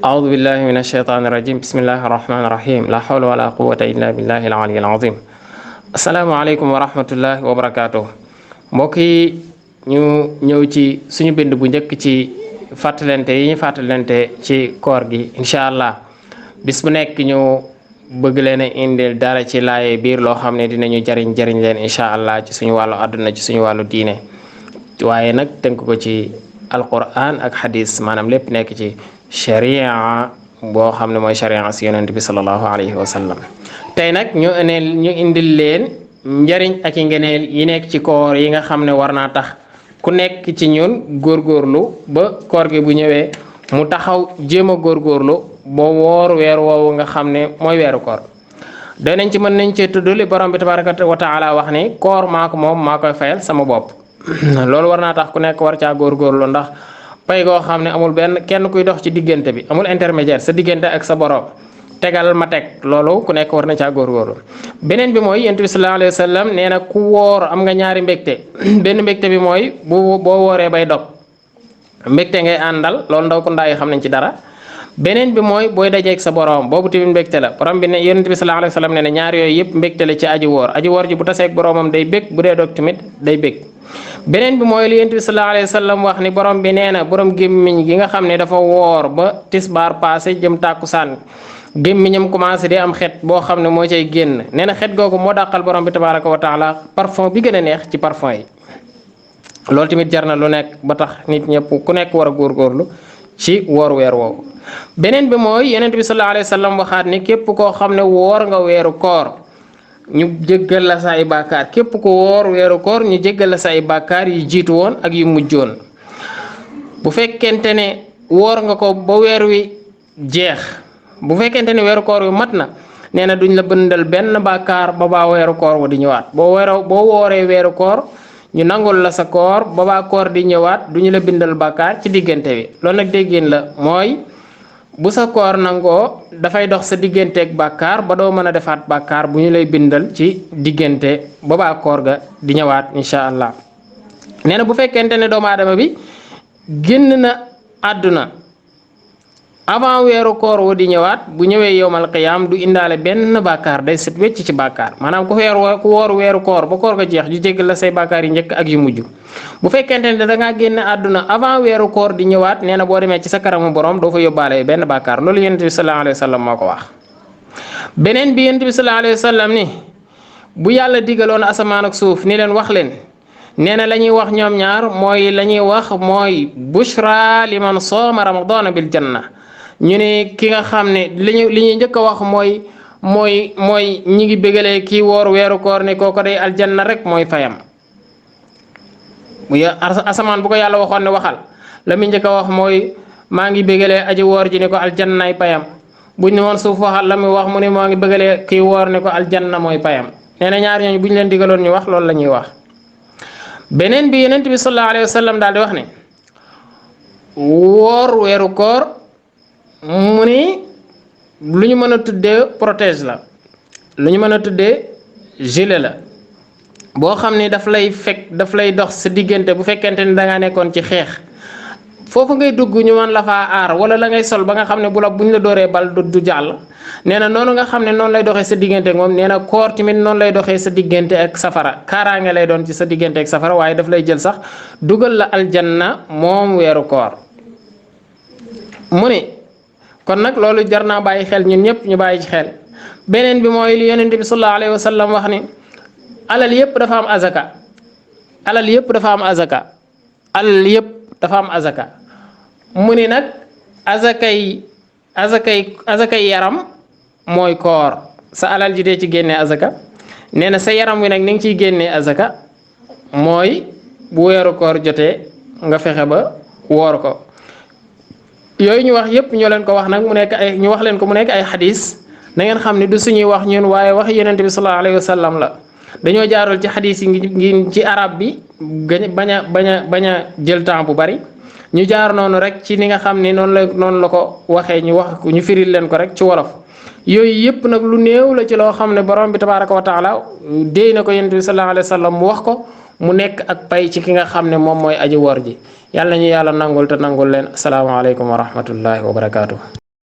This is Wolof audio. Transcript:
أعوذ بالله من الشيطان الرجيم بسم الله الرحمن الرحيم لا حول ولا قوة إلا بالله العلي العظيم السلام عليكم ورحمة الله وبركاته mbokk yi ñu ñëw ci suñu bind bu njëkk ci fàttalante yi ñu fàttalante ci koor gi incha allah bis bu nekk ñu bëgg leen a indil dara ci laaye biir loo xam ne dinañu jariñ leen incha allah ci suñu wàllu àdduna ci suñu wàllu diine waaye nag tënk ko ci alquran ak hadis maanaam lépp nekk ci sharia boo xam ne mooy sharia si yonent bi sallallahu alayhi wa sallam tey nag ñu indil leen njariñ ak i ngeneel yi nekk ci koor yi nga xam ne war naa tax ku nekk ci ñun góorgóorlu ba koor gi bu ñëwee mu taxaw jéem a góorgóorlu ba woor weer woowu nga xam ne mooy weeru koor danañ ci mën nañ cee tudd li borom bi tabaraka wa taala wax ni koor maa ko moom maa koy fayal sama bopp loolu war naa tax ku nekk war caa góorgóorlu ndax pay goo xam ne amul benn kenn kuy dox ci diggante bi amul intermédiaire sa diggante ak sa borom tegal ma teg loolu ku nekk war na caa góorgóorlu beneen bi mooy yonent bi sallallahu alayhi wa sallam nee na ku woor am nga ñaari mbégte benn mbégte bi mooy boo wooree bay dog mbégte ngay àndal loolu ndaw ku ndaa yi xam nañ ci dara beneen bi mooy booy dajeeg sa borom boobu tamit mbégte la borom bi ne yonent bi sallallahu alayhi wa sallam nee na ñaar yooyu yëpp mbégte la ci aji woor ji bu taseeg boromam day bég bu dee dog tamit day bég beneen bi mooy li yonent bi sallallahu alayhi wa sallam wax ni borom bi nee na borom gémmiñ gi nga xam ne dafa woor ba tisbaar passé jëm tàkkusaan gémmiñam commencé di am xet boo xam ne moo cay génn nee na xet googu moo dàqal borom bi tabaraka wa taala parfum bi gën a neex ci parfum yi loolu tamit jar na lu nekk ba tax nit ñëpp ku nekk war a góorgóorlu ci woor weer woowu beneen bi mooy yonent bi sallallahu alayhi wa sallam waxaat ni képp koo xam ne woor nga weeru koor ñu jéggal la sa ay bàkkaar képp ko woor weeru koor ñu jéggal la sa ay bàkkaar yu jiitu woon ak yu mujjoon bu fekkente ne woor nga ko ba weer wi jeex bu fekkente ne weeru koor wi mat na nee na duñ la bëndal benn bàkkaar ba baa weeru koor wa di ñëwaat boo wooree weeru koor ñu nangul la sa koor ba baa koor di ñëwaat duñu la bindal bàkkaar ci diggante bi loolu nag déggéen la mooy bu sa koor nangoo dafay dox sa digganteeg bàkkaar ba doo mën a defaat bàkkaar bu ñu lay bindal ci diggante ba baa koor ga di ñëwaat incha allah nee na bu fekkente ne doomu aadama bi génn na àdduna avant weeru koor wo di ñëwaat bu ñëwee yowmal qiyaam du indaale benn bàkkaar day set wecc ci bàkkaar maanaam ku woor weeru koor ba koor ga jeex ju jéggal la say bàkkaar yi njëkk ak yu mujj bu fekkente ne da ngaa génn àdduna avant weeru koor di ñëwaat nee na boo demee ci sa kanamu borom doo fa yóbbaale benn bàkkaar loolu yonent bi sallallahu alayhi wa sallam moo ko wax beneen bi yonent bi sallallahu alayhi wa sallam ni bu yàlla digaloon asamaan ak suuf ni leen wax leen nee na la ñuy wax ñoom ñaar mooy la ñuy wax mooy bushra liman sooma ramadana bil janna ñu ne ki nga xam ne li ñuy njëkk a wax mooy ñi ngi bégalee kii woor weeru koor ne kooko day aljanna rek mooy fayam asamaan bu ko yàlla waxoon ne waxal la muy njëkk a wax mooy maa ngi bégalee aji woor ji ne ko aljannaay payam buñ ne woon suuf waxal la muy wax mu ne moo ngi bégalee kii woor ne ko aljanna mooy payam nee na ñaar ñooñu bu ñu leen digaloon ñu wax loolu la ñuy wax beneen bi yonent bi sallallahu alayhi wa sallam daal di wax ne woor weeru koor mu ni lu ñu mën a tuddee protège la lu ñu mën a tuddee gilet la boo xam ni daf lay dox sa diggante bu fekkente ni dangaa nekkoon ci xeex foofu ngay dugg ñu mën la faa aar wala la ngay sol ba nga xam ne bu ñu la dooree bal du jàll nee na noonu nga xam ne noonu lay doxee sa diggante ak moom nee na koor tamit noonu lay doxee sa diggante ak safara kaaraange lay doon ci sa diggante ak safara waaye daf lay jël sax dugal la aljanna moom weeru koor mu ni kon nag loolu jar naa bàyyi xel ñun ñëpp ñu bàyyi ci xel beneen bi mooy li yonent bi sallallahu alayhi wa sallam wax ni alal yëpp dafa am azaka alal yëpp dafa am azaka alal yëpp dafa am azaka mu ni nag azakay yaram mooy koor sa alal ji dee ci génnee azaka nee na sa yaram wi nag ni nga ciy génnee azaka mooy bu weeru koor jotee nga fexe ba woor ko yooyu ñu wax yëpp ñoo leen ko wax nag mu nekk ñu wax leen ko mu nekk ay xadis na ngeen xam ne du suñuy wax ñun waaye wax yonent bi sallallahu alayhi wa sallam la dañoo jaarul ci xadis yi ngi ci arab bi bañ a jël temps bu bari ñu jaar noonu rek ci ni nga xam ni noonu la ko waxee ñu firil leen ko rek ci wolof yooyu yëpp nag lu néew la ci loo xam ne borom bi tabaraka wa taala déy na ko yonent bi sallallahu alayhi wa sallam mu wax ko mu nekk ak pay ci ki nga xam ne moom mooy aji woor ji yàlla ñu yàlla nangul te nangul leen asalaamaaleykum wa rahmatullahi wa barakaatu.